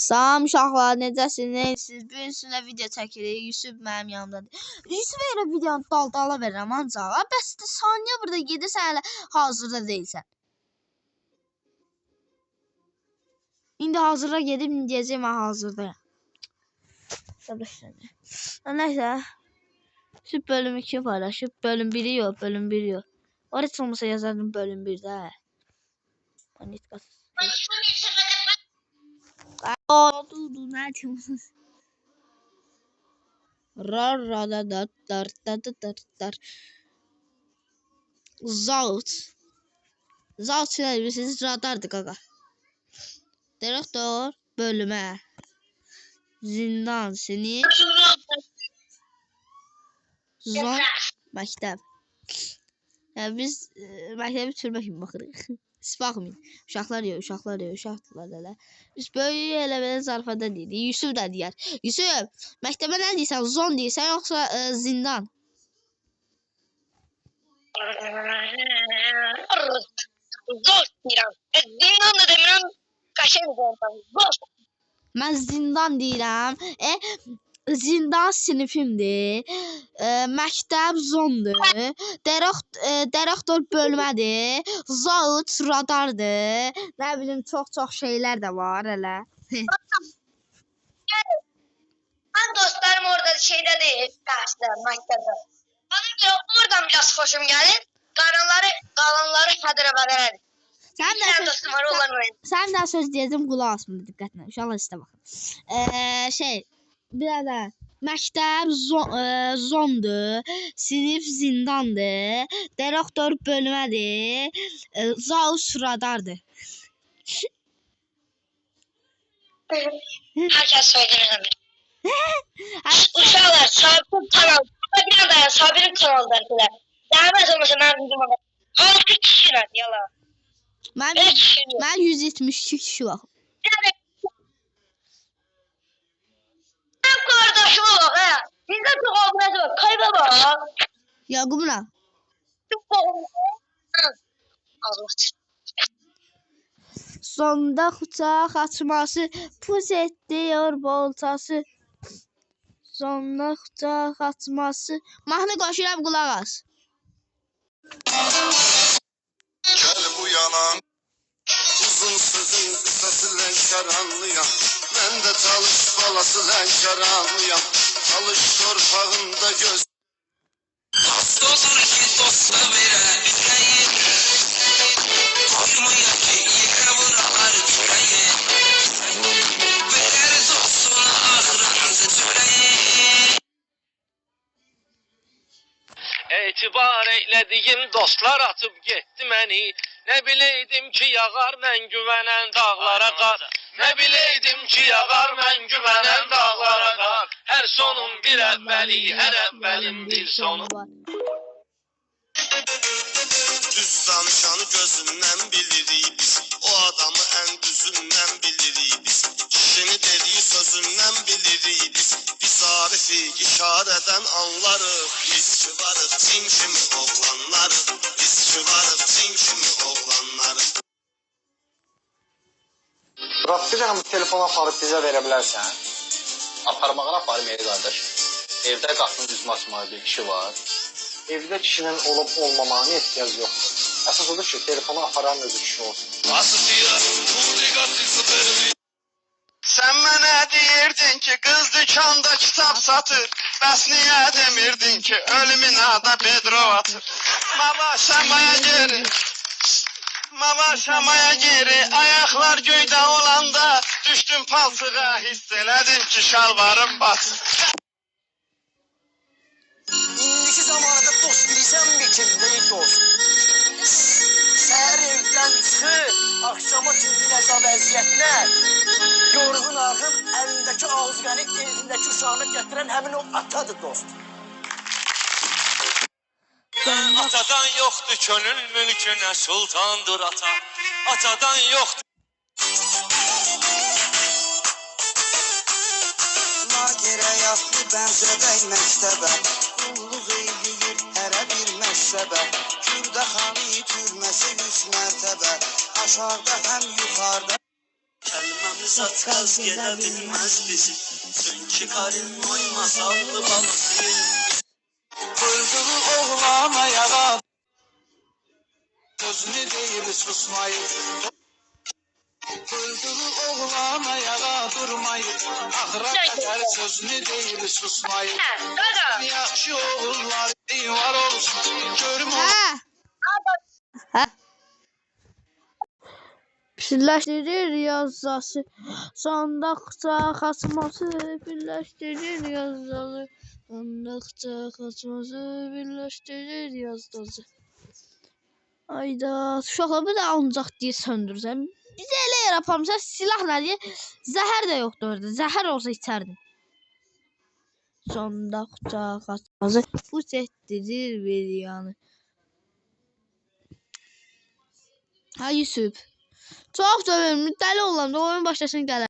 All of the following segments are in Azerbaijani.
Salam uşaqlar, necəsiniz? Siz bu gün sizinlə video çəkirik. Yusuf mənim yanımdadır. Yusuf elə videonu dal-dala verirəm ancaq. Bəs saniyə burada gedirsən hələ hazırda deyilsən. İndi hazırda gedib deyəcəm mən hazırdayam. Nəysə. Şu bölüm 2 paylaşıb, bölüm 1'i yox, bölüm 1 yox. Orada heç olmasa yazardım bölüm 1'də. Panitkası. Dur, nə diyorsunuz? Zaut bilirsiniz, radardı qaqa. Direktor bölümə. Zindan seni. Zon məktəb. Yəni biz məktəbi türmə kimi baxırıq. Siz baxmayın. Uşaqlar yox, uşaqlar elə. Biz böyük elə belə zarfada deyirik. Yusuf da deyər. Yusuf, məktəbə nə deyirsən? Zon deyirsən yoxsa zindan? Zor deyirəm. Zindan da demirəm. Qəşəng deyirəm. Zor. Mən zindan deyirəm. Zindan sinifimdir. Məktəb zondur. Direktor bölmədir. Zaut radardır. Nə bilim çox şeylər də var elə. Mən dostlarım orada şeydə deyil. Dərsdə, məktəbdə. Bana göre oradan biraz hoşum gelir. Qalanları hədərə-bədərədir. Sən də söz deyəcəm, qulaq asma diqqətlə. Uşaqlar istə baxın. Bir də məktəb zondur, sinif zindandır, direktor bölmədir, zaus radardır. Herkes söylüyor. Uşaqlar, Sabir'in kanal. Bir anda Sabir'in kanaldakiler. Zəhmət olmasa mən bildim ama. 6 kişiler yalan. Mən 172 kişi var. Kardeşim bak ha. Bizde çok abonesi var. Kayba bak. Yaqubla. Çok Allah. Sonda uçaq açması pus etdiyor boltası. Sonda uçaq açması. Mahnı qoşuram, qulaq as. Gel bu yana. Uzun sözün kısası Lənkəranlıyam. Mən də çalış balası Lənkəranlıyam. Çalış torpağında göz. Dost olur ki dosta verə ürəyin. Koymuyor ki yıka buralar yüreğin. Verir dostuna ahıranızı cüreyin. Etibar eylədiyim dostlar atıb getdi məni. Nə biləydim ki yağar mən güvənən dağlara qar. Nə biləydim ki yağar mən güvənən dağlara qar. Hər sonun bir əvvəli, hər əvvəlin bir sonu. Düz danışanı gözündən bilirik biz. O adamı ən düzündən bilirik biz. Kişini dediyi sözündən bilirik biz. Biz arifi işarədən anlarıq. Biz çıvarıq cin kimi oğlanlarıq. Biz çıvarıq cin kimi oğlanlarıq. Murat, bir dənə bu telefonu aparıb bizə verə bilərsən? Aparmağına aparım ey qardaş. Evdə qapının üzümü açmalı bir kişi var. Evdə kişinin olub olmamağına ehtiyac yoxdur. Əsas odur ki, telefonu aparan özü kişi olsun. Sən mənə deyirdin ki, qız dükanda kitab satır. Bəs niyə demirdin ki, ölümün adı Pedro atır? Mama şamaya geri, ayaqlar göydə olanda düşdüm palçığa, hiss elədim ki, şalvarım batır. İndiki zamanında dost bilirsən mi kimdə dost? Səhər evdən çıxır, axşama kimi nəsə vəziyyətlər. Yorğun arğın, əlindəki ağızqanı, elindəki uşağını gətirən həmin o atadır dost. Atadan yoxdur könül mülkünə sultandır ata. Atadan yoxdur. Lagerə yatlı bənzədək məktəbə, qulluq eyləyir hərə bir məşrəbə. Kürdəxanı türməsi 100 mərtəbə, aşağıda həm yuxarıda. Kəlməm saç kaz gedə bilməz bizi. Çünki Karim oy masallı balısı. Koyduğu oğlan ayağa, sözünü deyir susmayır. Koyduğu oğlan ayağa durmayır. Ahıra kadar sözünü deyir susmayır. Yaxşı oğullar var olsun. Görüm Hə. Birləşdirir yazısı, sandıqca xaçması, birləşdirir yazısı, sandıqca xaçması, birləşdirir yazısı. Ayda, uşaqlar bir də ancaq deyə söndürürsən. Bizə elə yapamsa silah nədir? Zəhər də yoxdur orada. Zəhər olsa içərdim. Sandıqca xaçması, bu çəkdirir bir yanı. Ha Yusuf. Çox dövüm, dəli olam da oyun başlasın gələr.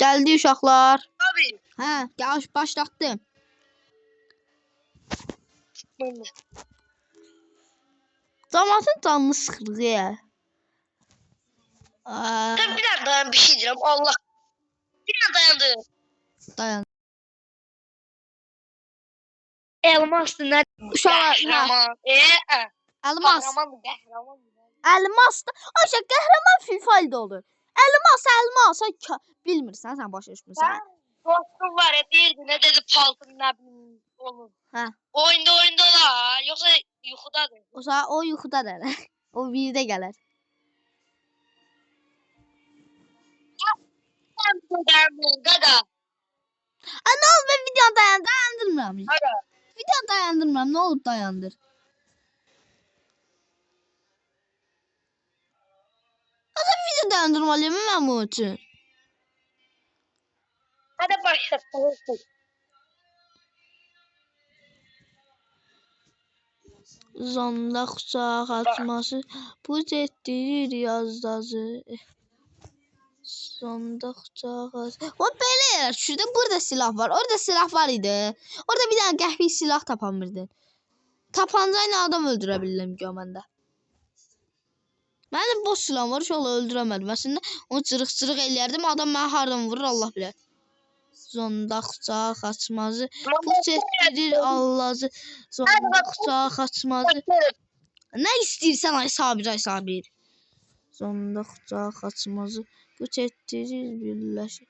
Gəldi uşaqlar. Abi. Hə, gəl başlatdım. Damatın canını sıxırıq ya. Bir dakika dayan bir şey diyeceğim. Allah. Bir dakika dayandı. Dayan. Elmas ne? Uşaqlar, Kahraman. Elmas. Kahraman. Elmas da, aşağı qəhrəman filfalda olur. Elmas, bilmirsən, sən başa düşmürsən. Dostum var ya değildi. Ne dedi paltın ne bileyim olur. Hə. Oyunda la. Yoksa yuxudadır. O yuxuda gələr. O birdə gələr. Gaga. Ne oldu ben videonu dayandırmıram. Gaga. Video dayandırmıram. Ne oldu dayandır? Video dayandırmalıyım ben bunun için. Hadi başlayalım. Zonda atması bu ettirir yazdazı. Zonda atması. O böyle şurada burada silah var. Orada silah var idi. Orada bir tane qəhvi silah tapamırdın. Tapancayla adam öldürebilirim göməndə. Mənim boş silahım var, uşaqla öldürəmədim. Əslində onu cırıq eləyərdim. Adam mənə hardan vurur Allah bilər. Zondaqca xaçmazı bu çəkdirir Allah'ı. Zondaqca xaçmazı. Nə istəyirsən ay Sabir. Zondaqca xaçmazı bu çəkdirir birləşir.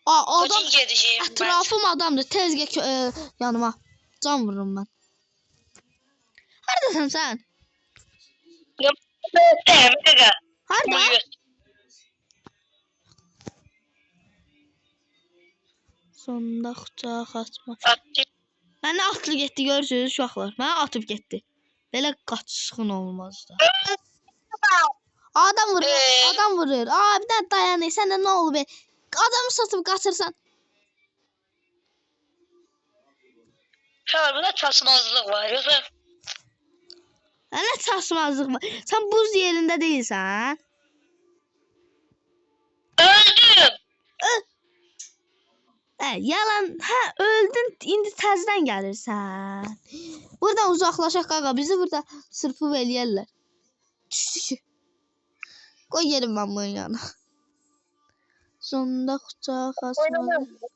Adam ətrafım adamdır. Tez gəl yanıma. Can vururum mən. Haradasan sən? Harada? Sondaqca xaçma. Mənə atlı getdi görürsünüz uşaqlar. Mənə atıb getdi. Belə qaçışqın olmaz da. Adam vurur. Bir dənə dayanır. Səndə nə olub be? Adamı satıb qaçırsan. Burada çaşmazlıq var. Yoxsa Nə çaşmazlıq var? Sən buz yerində deyilsən. öldüm. Yalan. Öldün. İndi təzdən gəlirsən. Buradan uzaqlaşaq qaqa. Bizi burada sırpıb eləyərlər. Düşdü. Qoy yerim mən bunun yanına. Sondaqca xaçmazı.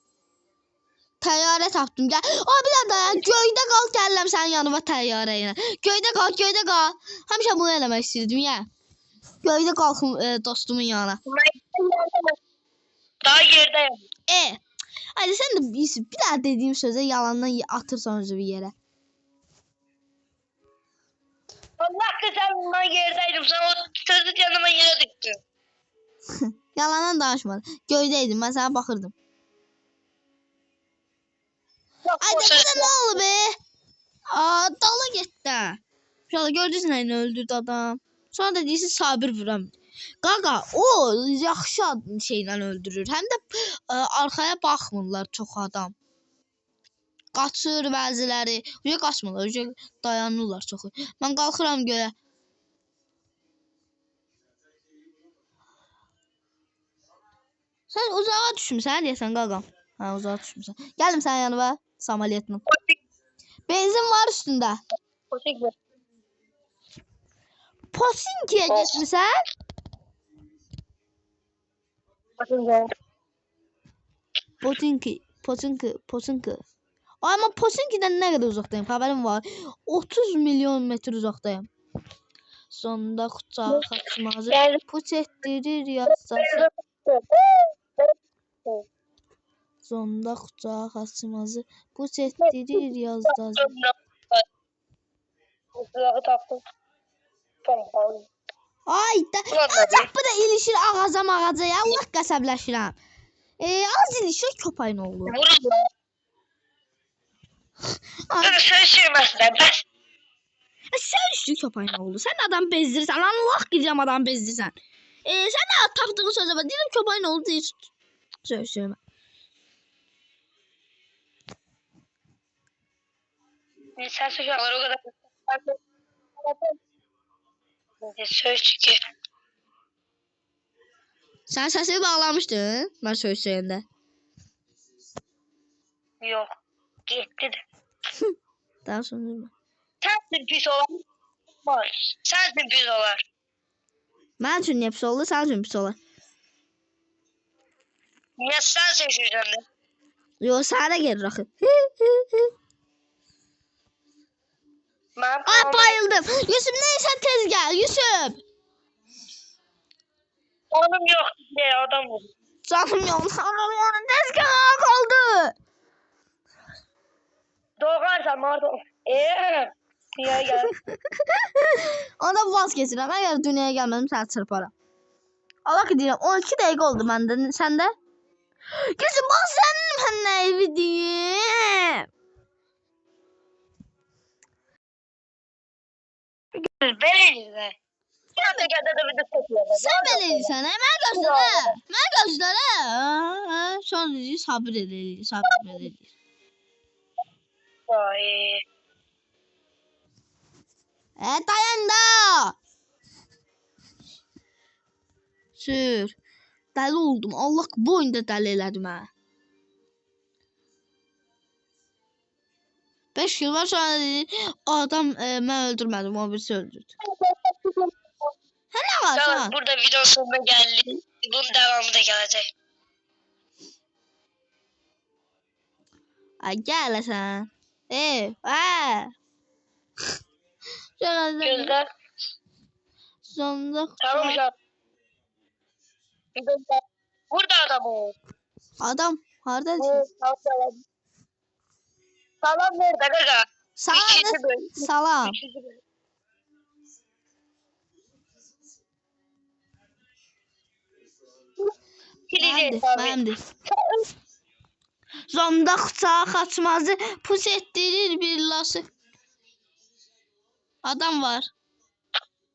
Təyyarə tapdım. Gəl. Bir dənə dayan. Göydə qal gəlirəm sənin yanıma təyyarə ilə. Göydə qal. Həmişə bunu eləmək istəyirdim ya. Göydə qalxım dostumun yanına. Daha yerdəyim. Hadi sən də bir daha dediyim sözə yalandan atırsan özü bir yerə. Allah kızım ben yerdeydim. Sen o sözü yanıma yere döktün. Yalandan danışma. Göydəydim. Mən sənə baxırdım. Ay da nə oldu be? Dala getdi. Uşaqlar gördünüz nə öldürdü adam. Sonra da deyirsin Sabir vuram. Qaqa o yaxşı şeylə öldürür. Həm də arxaya baxmırlar çox adam. Qaçır bəziləri. Uca qaçmırlar. Uca dayanırlar çoxu. Mən qalxıram göyə. Sen uzağa düşmüsən deyəsən qaqam. Ha, uzağa düşmüsən. Gəlim sənin yanına samolyotla. Benzin var üstündə. Posinkiyə getmisən? Posinki. Ama Posinki'den ne kadar uzaktayım? Haberim var. 30 milyon metre uzaktayım. Sonunda kucağa kaçmazı. Puç ettirir yazsası. Sonunda kucağa kaçmazı. Puç ettirir yazsası. Ay da. Acaba bu da ilişir ağaca mağaca ya. Allah qəsəbləşirəm. Az ilişir köpəyin oğlu. Sen sürmezsen ben. Sen üstü köpəyin oğlu. Sen adam bezdirirsən. Allah gideceğim adam bezdirirsən. Sen de tapdığın sözə bak. Deyirəm köpəyin oğlu deyir. Söyleme. Sen suçlar o kadar. Söz ki. Sen sesini bağlamıştın. Ben söyleyende. Yok. Gitti de. Daha sonra. Sensin pis olan var. Sensin pis olan. Mən üçün ne pis oldu, sen üçün pis olur. Niye sen seçeceksin de? Yo, sana gelir axı. Ay bayıldım. Yusuf neyse tez gel Yusuf. Onun yok diye adam vurdu. Canım yok. Onun tezgahı kaldı. Doğarsan orada. Niye gel? Ona vazgeçirəm. Əgər dünyaya gəlmədim səni çırparam. Allah ki deyirəm 12 dəqiqə oldu məndə. Səndə? Yusuf bax sənin mən nə evi deyim. Belirli. Sən belə edirsən, mənə gözlə. Mənə gözlə. Sonra deyir, sabır edir, sabır edir. Ay. Dayan da. Sür. Dəli oldum. Allah bu oyunda dəli elədim hə. 5 yıl var sonra dedi, adam mən öldürmədim, o birisi öldürdü. Hə nə var Tamam, sana? burada video sonuna geldi. Bunun devamı da gelecek. Ay gəl sən. Gözler. Sonunda Tamam ya. Burada adam o. adam hardadır? Salam nerede gaga? Salam. Mənimdir. Zonda xıçağa qaçmazı pus etdirir bir lası. Adam var.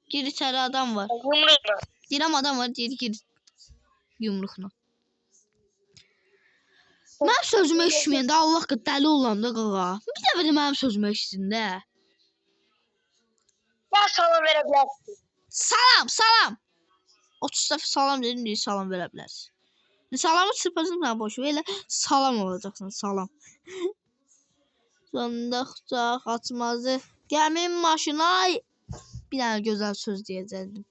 Gir içeri adam var. Yumruqla. Deyirəm adam var, deyir gir yumruqla. Mənim sözümü eşitməyəndə Allah qı dəli olanda qaqa. Bir dəfə də mənim sözümü eşitsin də. Ben salam verebilirsin. Salam. 30 dəfə salam dedim, deyir salam verə bilərsin. Salamı çırpacaqsın mən boşu. Elə salam olacaqsın, salam. Sonunda xıçaq açmazı. Gəmin maşına. Bir dənə gözəl söz deyəcəkdim.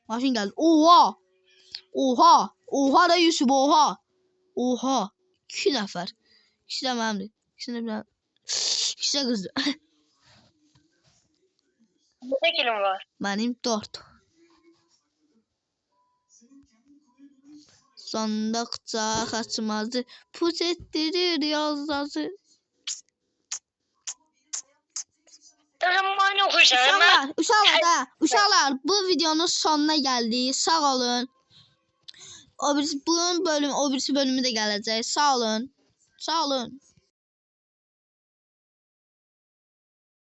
Maşın gəldi. Oha da Yusuf, oha. 2 nəfər. İkisi də mənimdir. İkisi də qızdır. Ne kilim var? Mənim 4. Sonunda xıçaq açmazı. Pus etdirir yazazı. Tamam oxuyursan. Uşaqlar, bu videonun sonuna gəldik. Sağ olun. O birisi bölümü də gələcək. Sağ olun.